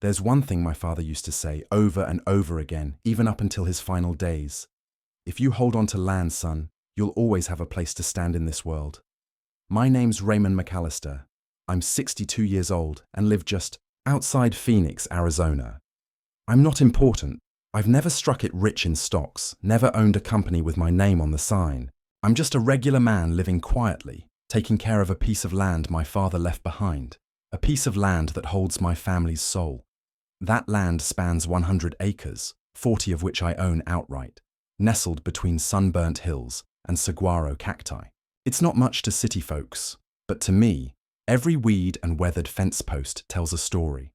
There's one thing my father used to say over and over again, even up until his final days. If you hold on to land, son, you'll always have a place to stand in this world. My name's Raymond McAllister. I'm 62 years old and live just outside Phoenix, Arizona. I'm not important. I've never struck it rich in stocks, never owned a company with my name on the sign. I'm just a regular man living quietly, taking care of a piece of land my father left behind, a piece of land that holds my family's soul. That land spans 100 acres, 40 of which I own outright, nestled between sunburnt hills and saguaro cacti. It's not much to city folks, but to me, every weed and weathered fence post tells a story.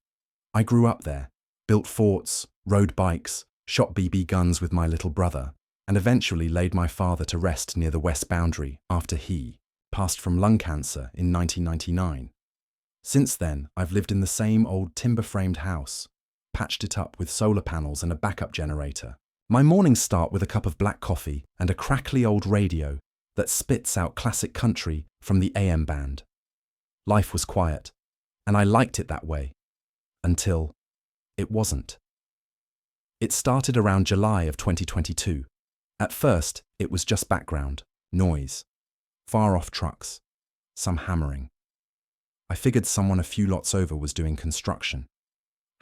I grew up there, built forts, rode bikes, shot BB guns with my little brother, and eventually laid my father to rest near the west boundary after he passed from lung cancer in 1999. Since then, I've lived in the same old timber-framed house, patched it up with solar panels and a backup generator. My mornings start with a cup of black coffee and a crackly old radio that spits out classic country from the AM band. Life was quiet, and I liked it that way, until it wasn't. It started around July of 2022. At first, it was just background, noise, far-off trucks, some hammering. I figured someone a few lots over was doing construction.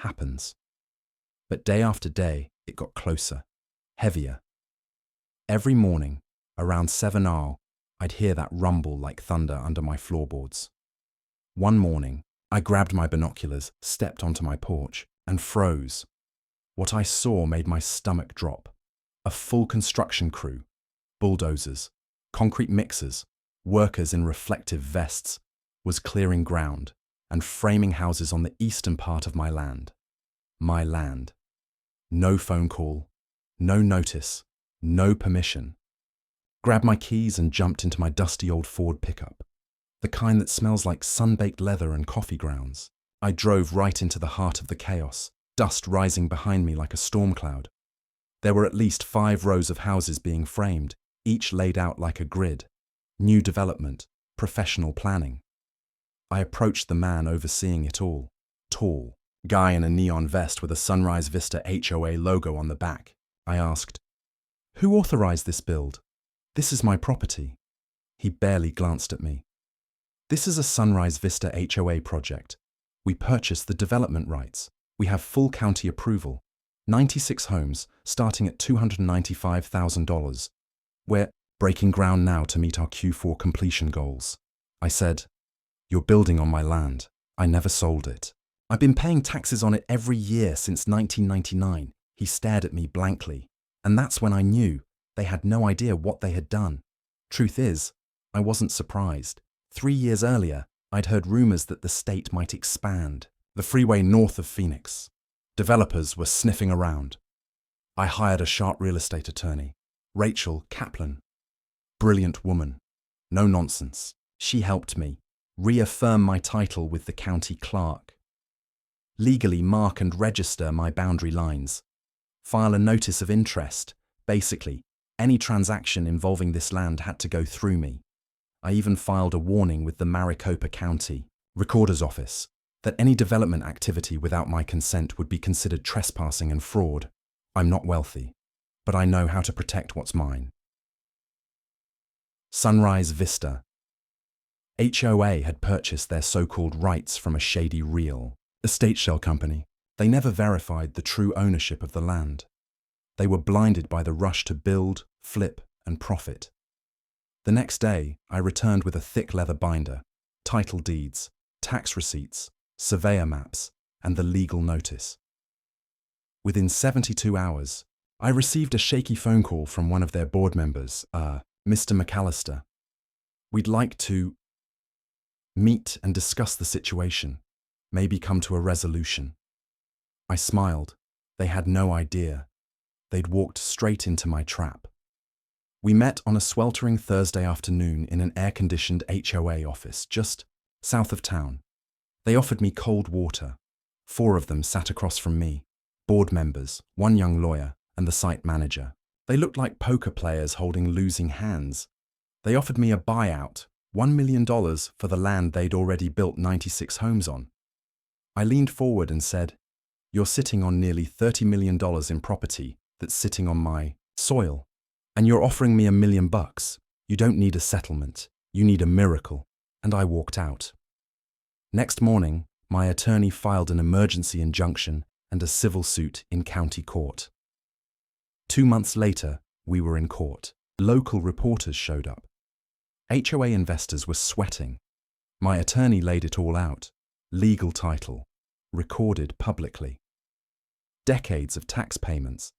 Happens. But day after day, it got closer, heavier. Every morning, around 7 hours, I'd hear that rumble like thunder under my floorboards. One morning, I grabbed my binoculars, stepped onto my porch, and froze. What I saw made my stomach drop. A full construction crew, bulldozers, concrete mixers, workers in reflective vests, was clearing ground and framing houses on the eastern part of my land. My land. No phone call, no notice, no permission. Grabbed my keys and jumped into my dusty old Ford pickup, the kind that smells like sun-baked leather and coffee grounds. I drove right into the heart of the chaos, dust rising behind me like a storm cloud. There were at least 5 rows of houses being framed, each laid out like a grid. New development, professional planning. I approached the man overseeing it all. Tall, guy in a neon vest with a Sunrise Vista HOA logo on the back. I asked, "Who authorized this build? This is my property." He barely glanced at me. "This is a Sunrise Vista HOA project. We purchased the development rights. We have full county approval. 96 homes, starting at $295,000. We're breaking ground now to meet our Q4 completion goals." I said, "You're building on my land. I never sold it. I've been paying taxes on it every year since 1999. He stared at me blankly, and that's when I knew they had no idea what they had done. Truth is, I wasn't surprised. 3 years earlier, I'd heard rumors that the state might expand the freeway north of Phoenix. Developers were sniffing around. I hired a sharp real estate attorney, Rachel Kaplan. Brilliant woman. No nonsense. She helped me reaffirm my title with the county clerk, legally mark and register my boundary lines, file a notice of interest. Basically, any transaction involving this land had to go through me. I even filed a warning with the Maricopa County Recorder's Office that any development activity without my consent would be considered trespassing and fraud. I'm not wealthy, but I know how to protect what's mine. Sunrise Vista. HOA had purchased their so-called rights from a shady real estate shell company. They never verified the true ownership of the land. They were blinded by the rush to build, flip, and profit. The next day, I returned with a thick leather binder, title deeds, tax receipts, surveyor maps, and the legal notice. Within 72 hours, I received a shaky phone call from one of their board members, Mr. McAllister. "We'd like to meet and discuss the situation, maybe come to a resolution." I smiled. They had no idea. They'd walked straight into my trap. We met on a sweltering Thursday afternoon in an air-conditioned HOA office just south of town. They offered me cold water. 4 of them sat across from me, board members, 1 young lawyer, and the site manager. They looked like poker players holding losing hands. They offered me a buyout, $1 million for the land they'd already built 96 homes on. I leaned forward and said, You're sitting on nearly $30 million in property that's sitting on my soil, and you're offering me $1 million. You don't need a settlement. You need a miracle. And I walked out. Next morning, my attorney filed an emergency injunction and a civil suit in county court. 2 months later, we were in court. Local reporters showed up. HOA investors were sweating. My attorney laid it all out. Legal title, recorded publicly. Decades of tax payments,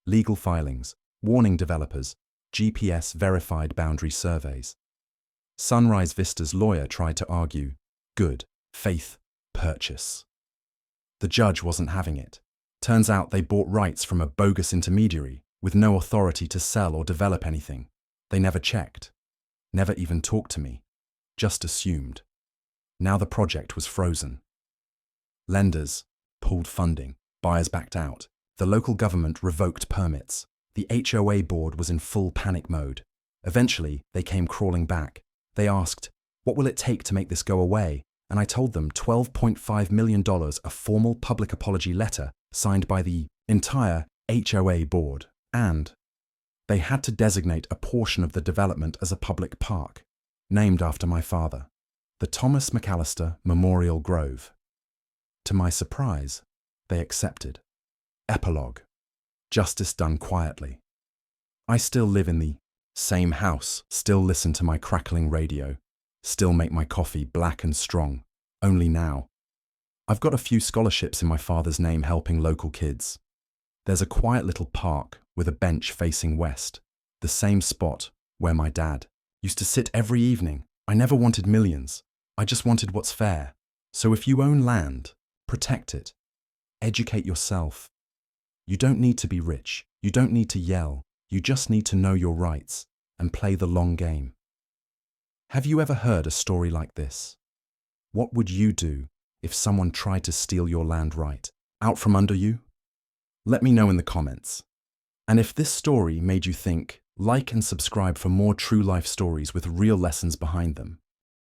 legal filings, warning developers, GPS-verified boundary surveys. Sunrise Vista's lawyer tried to argue, good, faith, purchase. The judge wasn't having it. Turns out they bought rights from a bogus intermediary with no authority to sell or develop anything. They never checked, never even talked to me, just assumed. Now the project was frozen. Lenders pulled funding, buyers backed out. The local government revoked permits. The HOA board was in full panic mode. Eventually, they came crawling back. They asked, "What will it take to make this go away?" And I told them $12.5 million, a formal public apology letter signed by the entire HOA board. And they had to designate a portion of the development as a public park, named after my father, the Thomas McAllister Memorial Grove. To my surprise, they accepted. Epilogue. Justice done quietly. I still live in the same house, still listen to my crackling radio, still make my coffee black and strong, only now. I've got a few scholarships in my father's name helping local kids. There's a quiet little park with a bench facing west, the same spot where my dad used to sit every evening. I never wanted millions. I just wanted what's fair. So if you own land, protect it. Educate yourself. You don't need to be rich. You don't need to yell. You just need to know your rights and play the long game. Have you ever heard a story like this? What would you do if someone tried to steal your land right out from under you? Let me know in the comments. And if this story made you think, like and subscribe for more true life stories with real lessons behind them.